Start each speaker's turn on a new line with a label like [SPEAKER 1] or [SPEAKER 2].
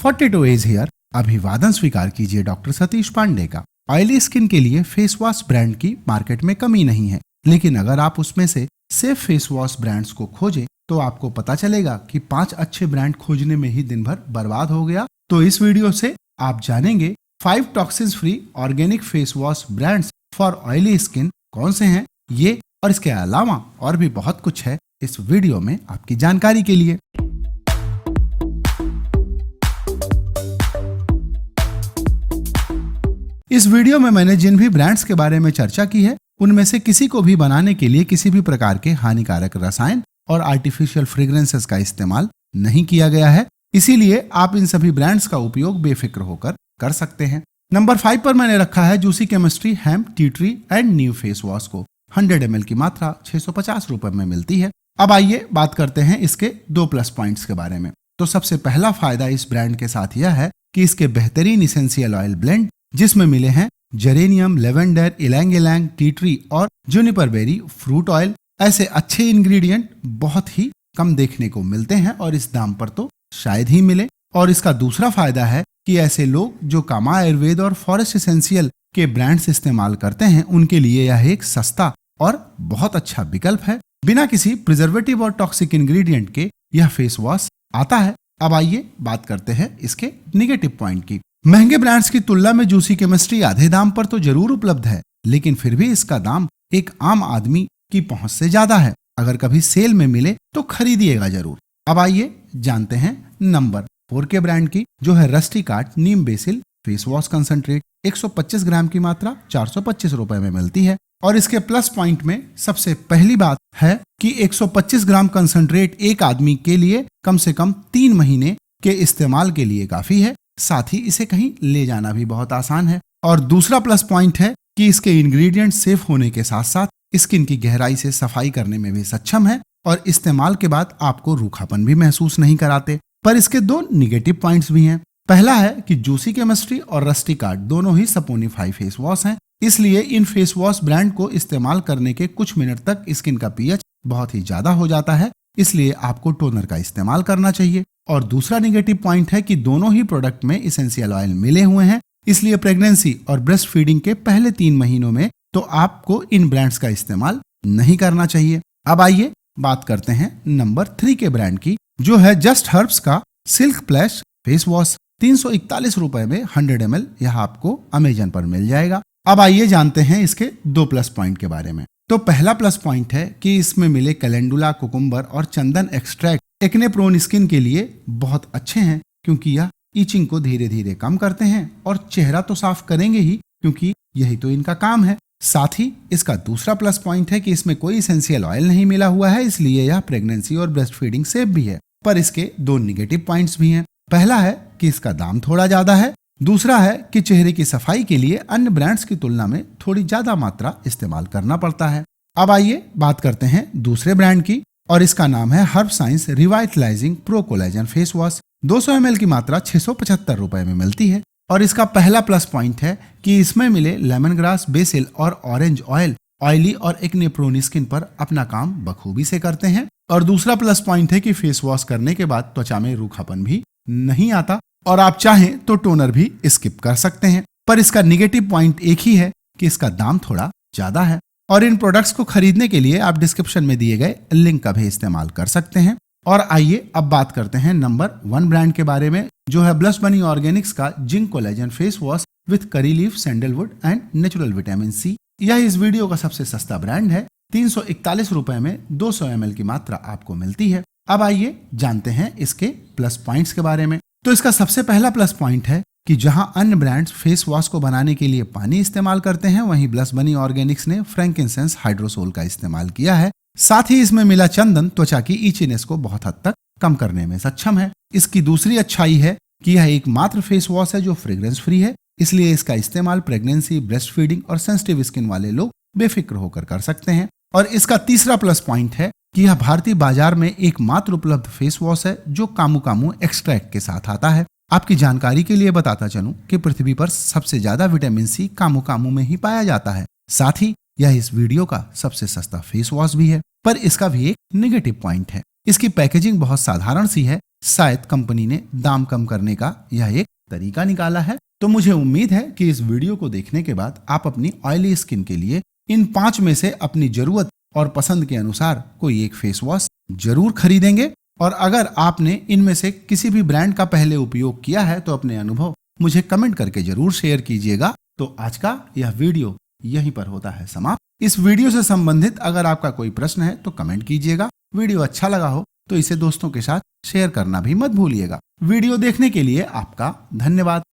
[SPEAKER 1] 42 as here. अभिवादन स्वीकार कीजिए डॉक्टर सतीश पांडे का। ऑयली स्किन के लिए फेस वॉश ब्रांड की मार्केट में कमी नहीं है, लेकिन अगर आप उसमें से सेफ फेस वॉश ब्रांड्स को खोजें तो आपको पता चलेगा कि 5 अच्छे ब्रांड खोजने में ही दिन भर बर्बाद हो गया। तो इस वीडियो से आप जानेंगे 5 toxins free organic face wash brands for oily skin कौन से हैं, ये और इसके अलावा और भी बहुत कुछ है इस वीडियो में आपकी जानकारी के लिए। इस वीडियो में मैंने जिन भी ब्रांड्स के बारे में चर्चा की है उनमें से किसी को भी बनाने के लिए किसी भी प्रकार के हानिकारक रसायन और आर्टिफिशियल फ्रेग्रेंसेस का इस्तेमाल नहीं किया गया है, इसीलिए आप इन सभी ब्रांड्स का उपयोग बेफिक्र होकर कर सकते हैं। नंबर 5 पर मैंने रखा है juicy chemistry hemp tea tree and new face wash को 100 ml की मात्रा 650 रुपए में मिलती है। अब आइए बात करते हैं इसके 2 प्लस पॉइंट्स के बारे में। तो सबसे पहला फायदा इस ब्रांड के साथ यह है कि इसके बेहतरीन इसेंशियल ऑयल ब्लेंड जिसमें मिले हैं जेरेनियम, लेवेंडर, इलैंग इलैंग, टी ट्री और जूनिपर बेरी फ्रूट ऑयल, ऐसे अच्छे इंग्रेडिएंट बहुत ही कम देखने को मिलते हैं और इस दाम पर तो शायद ही मिले। और इसका दूसरा फायदा है कि ऐसे लोग जो कामा आयुर्वेद और फॉरेस्ट एसेंशियल के ब्रांड्स इस्तेमाल करते हैं उनके लिए यह एक सस्ता और बहुत अच्छा विकल्प है। बिना किसी प्रिजर्वेटिव और टॉक्सिक इंग्रेडिएंट के यह फेस वॉश आता है। अब आइए बात करते हैं इसके निगेटिव पॉइंट की। महंगे ब्रांड्स की तुलना में जूसी केमिस्ट्री आधे दाम पर तो जरूर उपलब्ध है, लेकिन फिर भी इसका दाम एक आम आदमी की पहुंच से ज्यादा है। अगर कभी सेल में मिले तो खरीदिएगा जरूर। अब आइए जानते हैं नंबर 4 के ब्रांड की, जो है रस्टिक आर्ट नीम बेसिल फेस वॉश कंसंट्रेट। 125 ग्राम की मात्रा 425 रुपए में मिलती है। और इसके प्लस पॉइंट में सबसे पहली बात है कि 125 ग्राम कंसंट्रेट एक आदमी के लिए कम से कम 3 महीने के इस्तेमाल के लिए काफी है। साथ ही इसे कहीं ले जाना भी बहुत आसान है। और दूसरा प्लस पॉइंट है कि इसके इंग्रेडिएंट सेफ होने के साथ साथ स्किन की गहराई से सफाई करने में भी सक्षम है और इस्तेमाल के बाद आपको रूखापन भी महसूस नहीं कराते। पर इसके 2 निगेटिव पॉइंट्स भी हैं। पहला है कि जूसी केमिस्ट्री और रस्टिक आर्ट दोनों ही सपोनिफाई फेस वॉश हैं, इसलिए इन फेस वॉश ब्रांड को इस्तेमाल करने के कुछ मिनट तक स्किन का पीएच बहुत ही ज्यादा हो जाता है, इसलिए आपको टोनर का इस्तेमाल करना चाहिए। और दूसरा निगेटिव पॉइंट है कि दोनों ही प्रोडक्ट में इसेंशियल ऑयल मिले हुए हैं, इसलिए प्रेगनेंसी और ब्रेस्ट फीडिंग के पहले 3 महीनों में तो आपको इन ब्रांड्स का इस्तेमाल नहीं करना चाहिए। अब आइए बात करते हैं नंबर 3 के ब्रांड की, जो है जस्ट हर्ब्स का सिल्क प्लैश फेस वॉश। 341 रुपए में 100 ml यह आपको अमेजन पर मिल जाएगा। अब आइए जानते हैं इसके 2 प्लस पॉइंट के बारे में। तो पहला प्लस पॉइंट है कि इसमें मिले कैलेंडुला, कुकुम्बर और चंदन एक्सट्रैक्ट एक्ने प्रोन स्किन के लिए बहुत अच्छे हैं, क्योंकि यह ईचिंग को धीरे धीरे कम करते हैं और चेहरा तो साफ करेंगे ही, क्योंकि यही तो इनका काम है। साथ ही इसका दूसरा प्लस पॉइंट है कि इसमें कोई एसेंशियल ऑयल नहीं मिला हुआ है, इसलिए यह प्रेगनेंसी और ब्रेस्ट फीडिंग सेफ भी है। पर इसके 2 निगेटिव पॉइंट्स भी हैं। पहला है कि इसका दाम थोड़ा ज्यादा है। दूसरा है कि चेहरे की सफाई के लिए अन्य ब्रांड्स की तुलना में थोड़ी ज्यादा मात्रा इस्तेमाल करना पड़ता है। अब आइए बात करते हैं दूसरे ब्रांड की, और इसका नाम है herb science revitalising pro collagen face wash. 200 ml की मात्रा 675 रुपए में मिलती है। और इसका पहला प्लस पॉइंट है कि इसमें मिले लेमन ग्रास, बेसिल और ऑरेंज ऑयल ऑयली और एक्ने प्रोन स्किन पर अपना काम बखूबी से करते हैं। और दूसरा प्लस पॉइंट है कि फेस वॉश करने के बाद त्वचा में रूखापन भी नहीं आता और आप चाहें तो टोनर भी स्किप कर सकते हैं। पर इसका निगेटिव पॉइंट एक ही है कि इसका दाम थोड़ा ज्यादा है। और इन प्रोडक्ट्स को खरीदने के लिए आप डिस्क्रिप्शन में दिए गए लिंक का भी इस्तेमाल कर सकते हैं। और आइए अब बात करते हैं नंबर 1 ब्रांड के बारे में, जो है ब्लश बनी ऑर्गेनिक्स का zinc collagen face wash with curry leaf, sandalwood and natural vitamin C. यह इस वीडियो का सबसे सस्ता ब्रांड है। 341 रुपए में 200 ml की मात्रा आपको मिलती है। अब आइए जानते हैं इसके प्लस पॉइंट्स के बारे में। तो इसका सबसे पहला प्लस पॉइंट है कि जहां अन्य ब्रांड्स फेस वॉश को बनाने के लिए पानी इस्तेमाल करते हैं, वहीं ब्लश बनी ऑर्गेनिक्स ने फ्रैंकिनसेंस हाइड्रोसोल का इस्तेमाल किया है। साथ ही इसमें मिला चंदन त्वचा की ईचीनेस को बहुत हद तक कम करने में सक्षम है। इसकी दूसरी अच्छाई है कि यह एकमात्र फेस वॉश है जो फ्रेग्रेंस फ्री है, इसलिए इसका इस्तेमाल प्रेगनेंसी, ब्रेस्ट फीडिंग और सेंसिटिव स्किन वाले लोग बेफिक्र होकर कर सकते हैं। और इसका तीसरा प्लस पॉइंट है कि यह भारतीय बाजार में एकमात्र उपलब्ध फेस वॉश है जो कामू कामू एक्सट्रैक्ट के साथ आता है। आपकी जानकारी के लिए बताता चलूं कि पृथ्वी पर सबसे ज्यादा विटामिन सी कामू कामू में ही पाया जाता है। साथ ही यह इस वीडियो का सबसे सस्ता फेस वॉश भी है। पर इसका भी एक नेगेटिव पॉइंट है। इसकी पैकेजिंग बहुत साधारण सी है, शायद कंपनी ने दाम कम करने का यह एक तरीका निकाला है। तो मुझे उम्मीद है कि इस वीडियो को देखने के बाद आप अपनी ऑयली स्किन के लिए इन 5 में से अपनी जरूरत और पसंद के अनुसार कोई एक फेस वॉश जरूर खरीदेंगे। और अगर आपने इनमें से किसी भी ब्रांड का पहले उपयोग किया है तो अपने अनुभव मुझे कमेंट करके जरूर शेयर कीजिएगा। तो आज का यह वीडियो यहीं पर होता है समाप्त। इस वीडियो से संबंधित अगर आपका कोई प्रश्न है तो कमेंट कीजिएगा। वीडियो अच्छा लगा हो तो इसे दोस्तों के साथ शेयर करना भी मत भूलिएगा। वीडियो देखने के लिए आपका धन्यवाद।